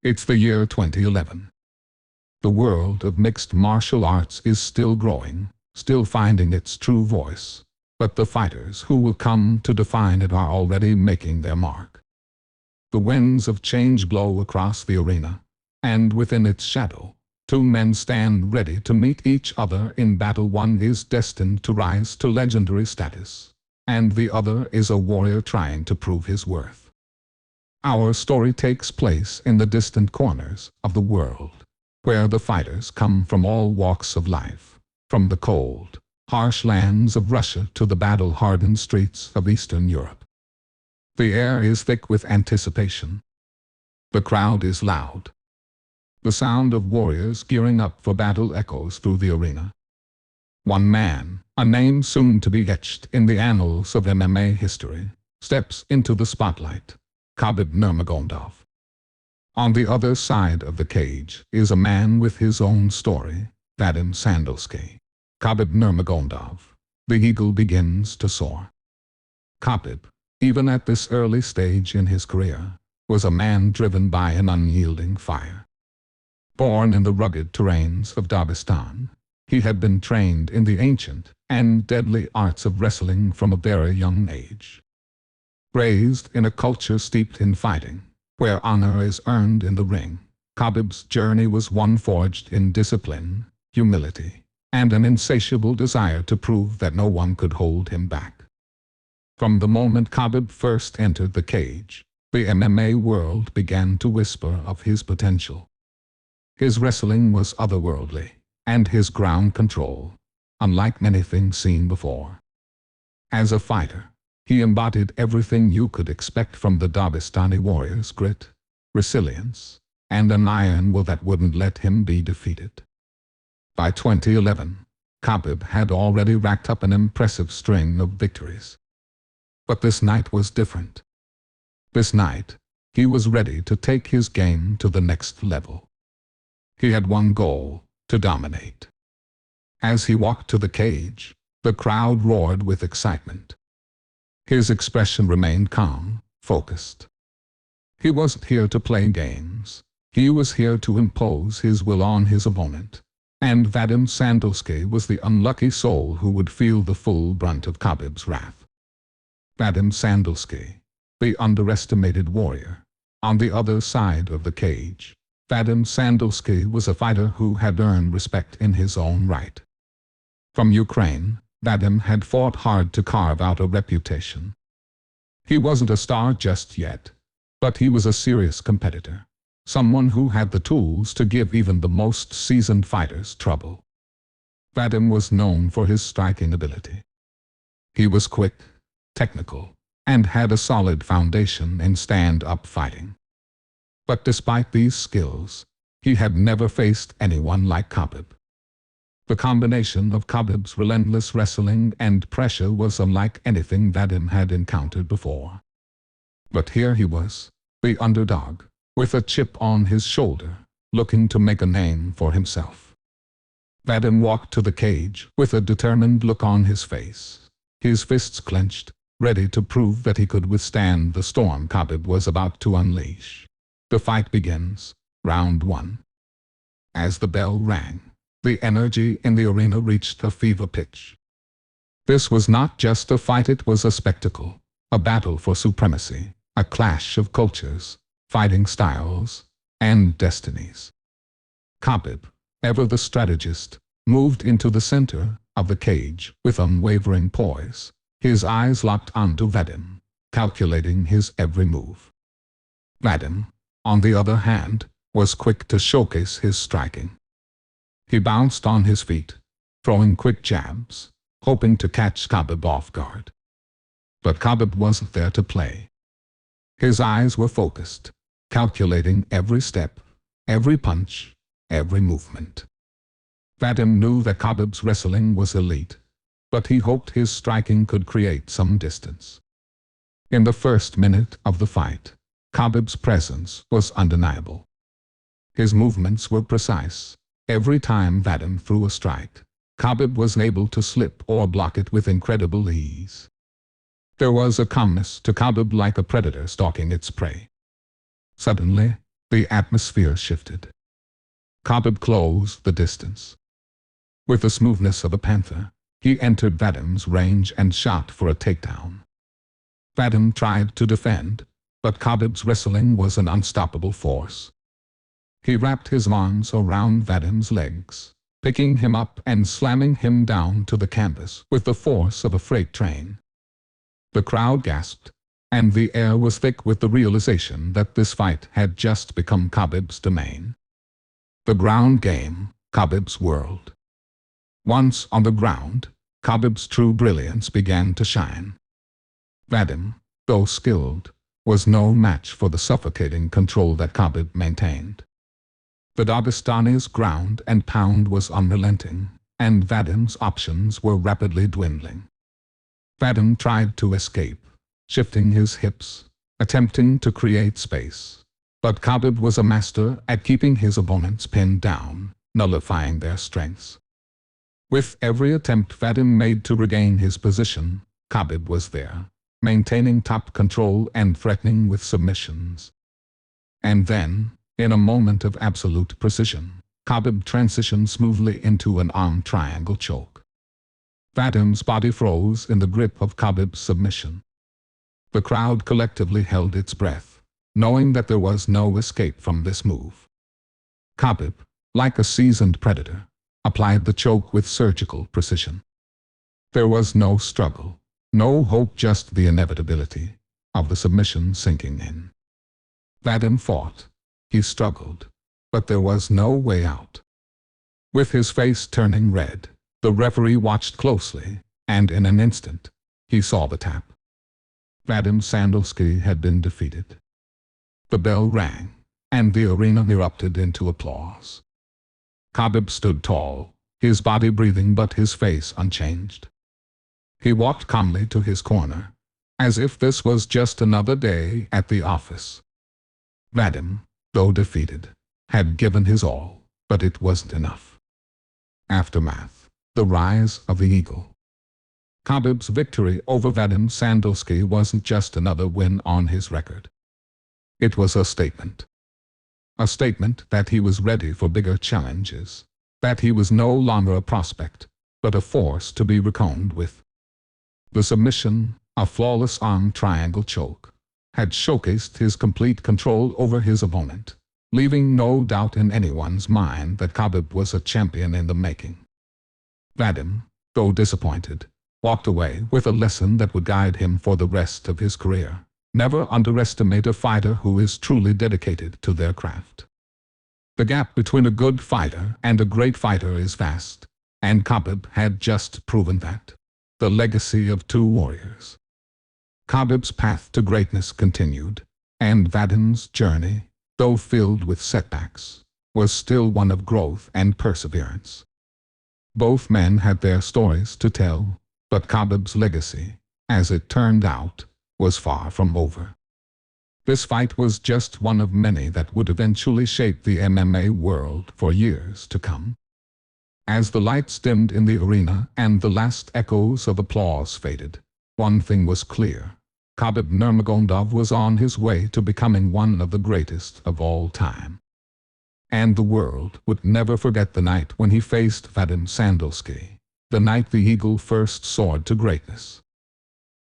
It's the year 2011. The world of mixed martial arts is still growing, still finding its true voice, but the fighters who will come to define it are already making their mark. The winds of change blow across the arena, and within its shadow, two men stand ready to meet each other in battle. One is destined to rise to legendary status, and the other is a warrior trying to prove his worth. Our story takes place in the distant corners of the world, where the fighters come from all walks of life, from the cold, harsh lands of Russia to the battle-hardened streets of Eastern Europe. The air is thick with anticipation. The crowd is loud. The sound of warriors gearing up for battle echoes through the arena. One man, a name soon to be etched in the annals of MMA history, steps into the spotlight: Khabib Nurmagomedov. On the other side of the cage is a man with his own story, Vadim Sandelsky. Khabib Nurmagomedov. The eagle begins to soar. Khabib, even at this early stage in his career, was a man driven by an unyielding fire. Born in the rugged terrains of Dagestan, he had been trained in the ancient and deadly arts of wrestling from a very young age. Raised in a culture steeped in fighting, where honor is earned in the ring, Khabib's journey was one forged in discipline, humility, and an insatiable desire to prove that no one could hold him back. From the moment Khabib first entered the cage, the MMA world began to whisper of his potential. His wrestling was otherworldly, and his ground control, unlike anything seen before. As a fighter, he embodied everything you could expect from the Dagestani warrior's grit, resilience, and an iron will that wouldn't let him be defeated. By 2011, Khabib had already racked up an impressive string of victories. But this night was different. This night, he was ready to take his game to the next level. He had one goal: to dominate. As he walked to the cage, the crowd roared with excitement. His expression remained calm, focused. He wasn't here to play games. He was here to impose his will on his opponent. And Vadim Sandelsky was the unlucky soul who would feel the full brunt of Khabib's wrath. Vadim Sandelsky, the underestimated warrior. On the other side of the cage, Vadim Sandelsky was a fighter who had earned respect in his own right. From Ukraine, Vadim had fought hard to carve out a reputation. He wasn't a star just yet, but he was a serious competitor, someone who had the tools to give even the most seasoned fighters trouble. Vadim was known for his striking ability. He was quick, technical, and had a solid foundation in stand-up fighting. But despite these skills, he had never faced anyone like Khabib. The combination of Khabib's relentless wrestling and pressure was unlike anything Vadim had encountered before. But here he was, the underdog, with a chip on his shoulder, looking to make a name for himself. Vadim walked to the cage with a determined look on his face, his fists clenched, ready to prove that he could withstand the storm Khabib was about to unleash. The fight begins, round 1. As the bell rang, the energy in the arena reached a fever pitch. This was not just a fight, it was a spectacle, a battle for supremacy, a clash of cultures, fighting styles, and destinies. Khabib, ever the strategist, moved into the center of the cage with unwavering poise, his eyes locked onto Vadim, calculating his every move. Vadim, on the other hand, was quick to showcase his striking. He bounced on his feet, throwing quick jabs, hoping to catch Khabib off guard. But Khabib wasn't there to play. His eyes were focused, calculating every step, every punch, every movement. Vadim knew that Khabib's wrestling was elite, but he hoped his striking could create some distance. In the first minute of the fight, Khabib's presence was undeniable. His movements were precise. Every time Vadim threw a strike, Khabib was able to slip or block it with incredible ease. There was a calmness to Khabib, like a predator stalking its prey. Suddenly, The atmosphere shifted. Khabib closed the distance. With the smoothness of a panther, he entered Vadim's range and shot for a takedown. Vadim tried to defend, but Khabib's wrestling was an unstoppable force. He wrapped his arms around Vadim's legs, picking him up and slamming him down to the canvas with the force of a freight train. The crowd gasped, and the air was thick with the realization that this fight had just become Khabib's domain. The ground game, Khabib's world. Once on the ground, Khabib's true brilliance began to shine. Vadim, though skilled, was no match for the suffocating control that Khabib maintained. The Dagestani's ground and pound was unrelenting, and Vadim's options were rapidly dwindling. Vadim tried to escape, shifting his hips, attempting to create space. But Khabib was a master at keeping his opponents pinned down, nullifying their strengths. With every attempt Vadim made to regain his position, Khabib was there, maintaining top control and threatening with submissions. And then, in a moment of absolute precision, Khabib transitioned smoothly into an arm triangle choke. Vadim's body froze in the grip of Khabib's submission. The crowd collectively held its breath, knowing that there was no escape from this move. Khabib, like a seasoned predator, applied the choke with surgical precision. There was no struggle, no hope, just the inevitability of the submission sinking in. Vadim fought. He struggled, but there was no way out. With his face turning red, the referee watched closely, and in an instant, he saw the tap. Vadim Sandalski had been defeated. The bell rang, and the arena erupted into applause. Khabib stood tall, his body breathing but his face unchanged. He walked calmly to his corner, as if this was just another day at the office. Vadim, though defeated, had given his all, but it wasn't enough. Aftermath. The rise of the eagle. Khabib's victory over Vadim Sandalski wasn't just another win on his record. It was a statement. A statement that he was ready for bigger challenges, that he was no longer a prospect, but a force to be reckoned with. The submission, a flawless arm triangle choke, had showcased his complete control over his opponent, leaving no doubt in anyone's mind that Khabib was a champion in the making. Vadim, though disappointed, walked away with a lesson that would guide him for the rest of his career. Never underestimate a fighter who is truly dedicated to their craft. The gap between a good fighter and a great fighter is vast, and Khabib had just proven that. The legacy of two warriors. Khabib's path to greatness continued, and Vadim's journey, though filled with setbacks, was still one of growth and perseverance. Both men had their stories to tell, but Khabib's legacy, as it turned out, was far from over. This fight was just one of many that would eventually shape the MMA world for years to come. As the lights dimmed in the arena and the last echoes of applause faded, one thing was clear. Khabib Nurmagomedov was on his way to becoming one of the greatest of all time. And the world would never forget the night when he faced Vadim Sandalski, the night the eagle first soared to greatness.